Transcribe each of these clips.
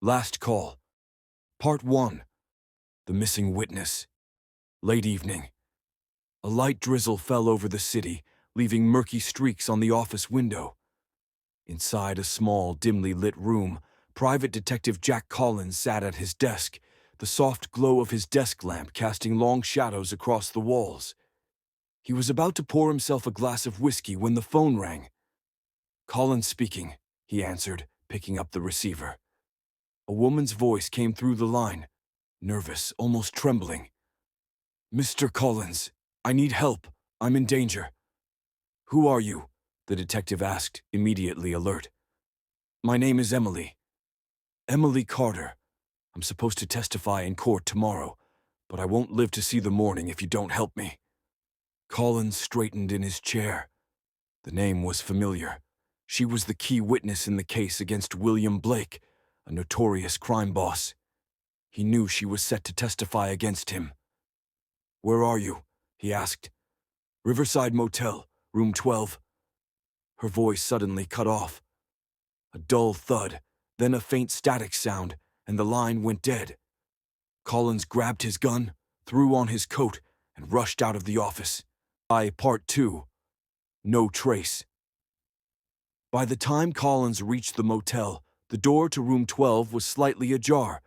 Last Call. Part 1. The Missing Witness. Late evening. A light drizzle fell over the city, leaving murky streaks on the office window. Inside a small, dimly lit room, Private Detective Jack Collins sat at his desk, the soft glow of his desk lamp casting long shadows across the walls. He was about to pour himself a glass of whiskey when the phone rang. "Collins speaking," he answered, picking up the receiver. A woman's voice came through the line, nervous, almost trembling. "Mr. Collins, I need help. I'm in danger." "Who are you?" the detective asked, immediately alert. "My name is Emily. Emily Carter. I'm supposed to testify in court tomorrow, but I won't live to see the morning if you don't help me." Collins straightened in his chair. The name was familiar. She was the key witness in the case against William Blake, a notorious crime boss. He knew she was set to testify against him. "Where are you?" he asked. "Riverside Motel, room 12. Her voice suddenly cut off. A dull thud, then a faint static sound, and the line went dead. Collins grabbed his gun, threw on his coat, and rushed out of the office. Part 2. No trace. By the time Collins reached the motel, the door to room 12 was slightly ajar.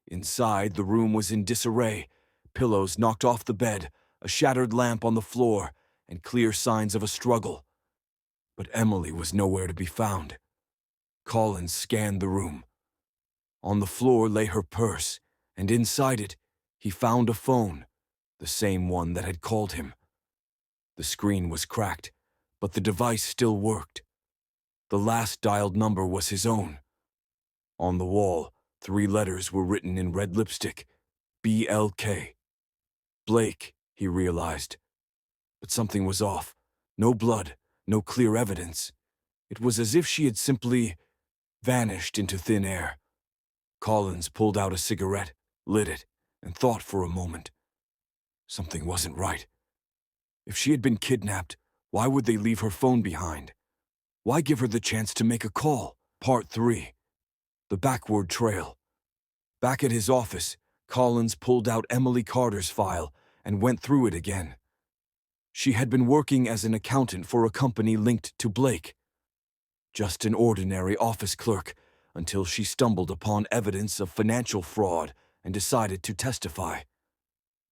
Inside, the room was in disarray, pillows knocked off the bed, a shattered lamp on the floor, and clear signs of a struggle. But Emily was nowhere to be found. Collins scanned the room. On the floor lay her purse, and inside it, he found a phone, the same one that had called him. The screen was cracked, but the device still worked. The last dialed number was his own. On the wall, 3 letters were written in red lipstick: BLK. Blake, he realized. But something was off. No blood, no clear evidence. It was as if she had simply vanished into thin air. Collins pulled out a cigarette, lit it, and thought for a moment. Something wasn't right. If she had been kidnapped, why would they leave her phone behind? Why give her the chance to make a call? Part 3. The Backward Trail. Back at his office, Collins pulled out Emily Carter's file and went through it again. She had been working as an accountant for a company linked to Blake. Just an ordinary office clerk, until she stumbled upon evidence of financial fraud and decided to testify.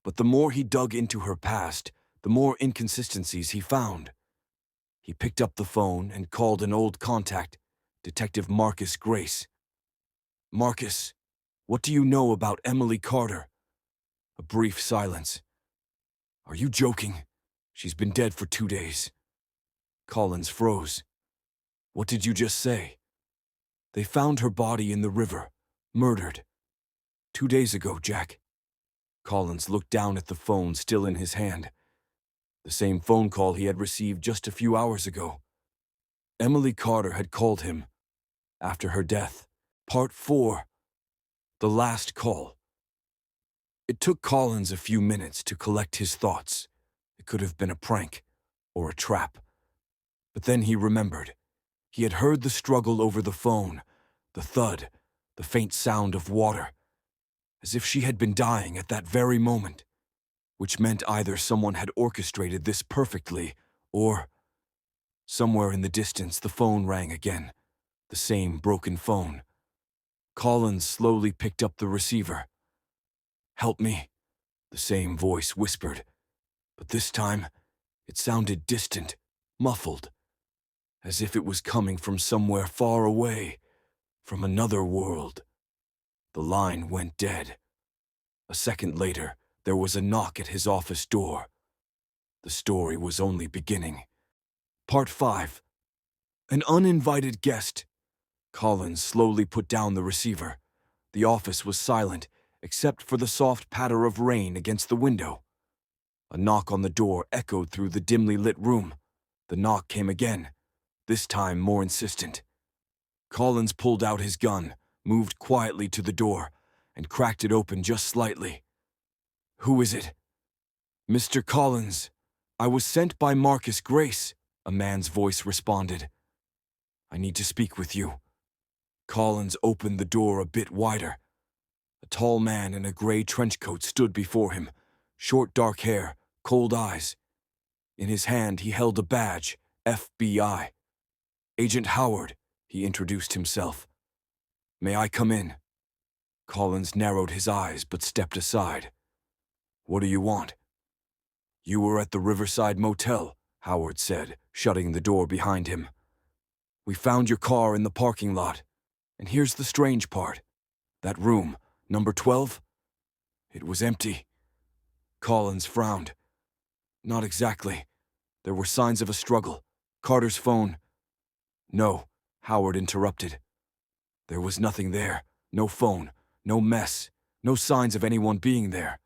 But the more he dug into her past, the more inconsistencies he found. He picked up the phone and called an old contact, Detective Marcus Grace. "Marcus, what do you know about Emily Carter?" A brief silence. "Are you joking? She's been dead for 2 days." Collins froze. "What did you just say?" "They found her body in the river, murdered. 2 days ago, Jack." Collins looked down at the phone still in his hand. The same phone call he had received just a few hours ago. Emily Carter had called him after her death. Part 4. The Last Call. It took Collins a few minutes to collect his thoughts. It could have been a prank or a trap. But then he remembered. He had heard the struggle over the phone, the thud, the faint sound of water, as if she had been dying at that very moment, which meant either someone had orchestrated this perfectly, or... Somewhere in the distance, the phone rang again, the same broken phone. Collins slowly picked up the receiver. "Help me," the same voice whispered, but this time it sounded distant, muffled, as if it was coming from somewhere far away, from another world. The line went dead. A second later, there was a knock at his office door. The story was only beginning. Part 5. An uninvited guest. Collins slowly put down the receiver. The office was silent, except for the soft patter of rain against the window. A knock on the door echoed through the dimly lit room. The knock came again, this time more insistent. Collins pulled out his gun, moved quietly to the door, and cracked it open just slightly. "Who is it?" "Mr. Collins, I was sent by Marcus Grace," a man's voice responded. "I need to speak with you." Collins opened the door a bit wider. A tall man in a gray trench coat stood before him, short dark hair, cold eyes. In his hand he held a badge, FBI. Agent Howard, he introduced himself. May I come in? Collins narrowed his eyes but stepped aside. What do you want? You were at the Riverside Motel, Howard said, shutting the door behind him. We found your car in the parking lot. And here's the strange part. That room, number 12? It was empty. Collins frowned. Not exactly. There were signs of a struggle. Carter's phone. No, Howard interrupted. There was nothing there. No phone, no mess, no signs of anyone being there.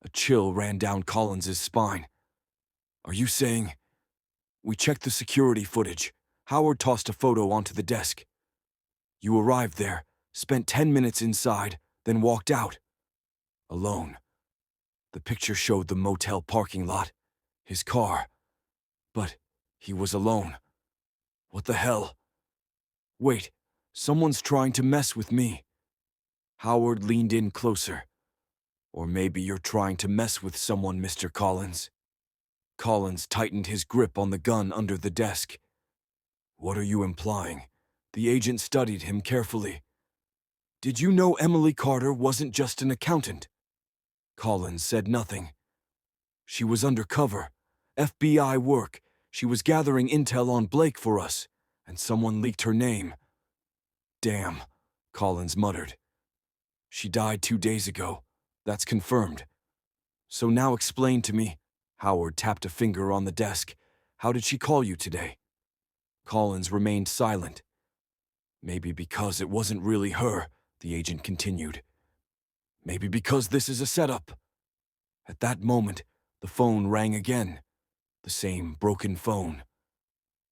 A chill ran down Collins's spine. Are you saying? We checked the security footage. Howard tossed a photo onto the desk. You arrived there, spent 10 minutes inside, then walked out. Alone. The picture showed the motel parking lot, his car. But he was alone. What the hell? Wait, someone's trying to mess with me. Howard leaned in closer. Or maybe you're trying to mess with someone, Mr. Collins. Collins tightened his grip on the gun under the desk. What are you implying? The agent studied him carefully. Did you know Emily Carter wasn't just an accountant? Collins said nothing. She was undercover. FBI work. She was gathering intel on Blake for us, and someone leaked her name. Damn, Collins muttered. She died 2 days ago. That's confirmed. So now explain to me. Howard tapped a finger on the desk. How did she call you today? Collins remained silent. Maybe because it wasn't really her, the agent continued. Maybe because this is a setup. At that moment, the phone rang again. The same broken phone.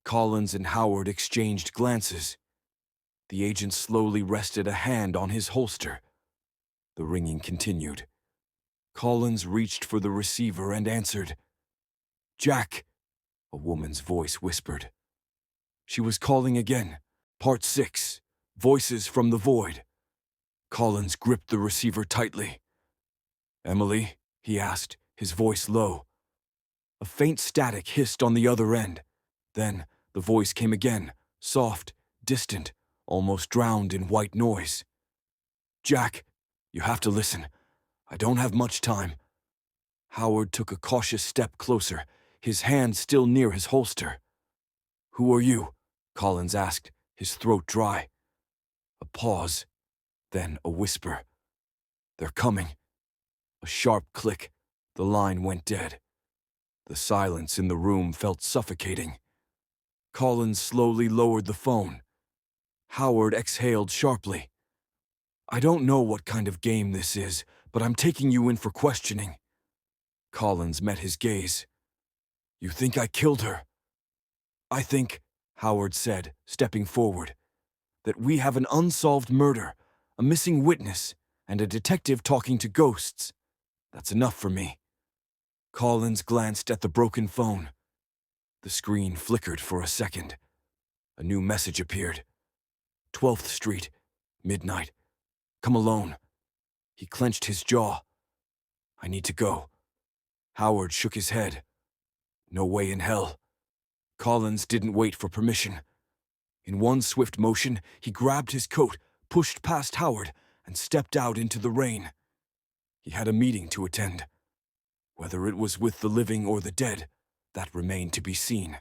Collins and Howard exchanged glances. The agent slowly rested a hand on his holster. The ringing continued. Collins reached for the receiver and answered. Jack, a woman's voice whispered. She was calling again. Part 6. Voices from the Void. Collins gripped the receiver tightly. Emily, he asked, his voice low. A faint static hissed on the other end. Then the voice came again, soft, distant, almost drowned in white noise. Jack, you have to listen. I don't have much time. Howard took a cautious step closer, his hand still near his holster. Who are you? Collins asked, his throat dry. A pause, then a whisper. They're coming. A sharp click. The line went dead. The silence in the room felt suffocating. Collins slowly lowered the phone. Howard exhaled sharply. I don't know what kind of game this is, but I'm taking you in for questioning. Collins met his gaze. You think I killed her? I think, Howard said, stepping forward, that we have an unsolved murder, a missing witness, and a detective talking to ghosts. That's enough for me. Collins glanced at the broken phone. The screen flickered for a second. A new message appeared. 12th Street, midnight. Come alone. He clenched his jaw. I need to go. Howard shook his head. No way in hell. Collins didn't wait for permission. In one swift motion, he grabbed his coat, pushed past Howard, and stepped out into the rain. He had a meeting to attend. Whether it was with the living or the dead, that remained to be seen.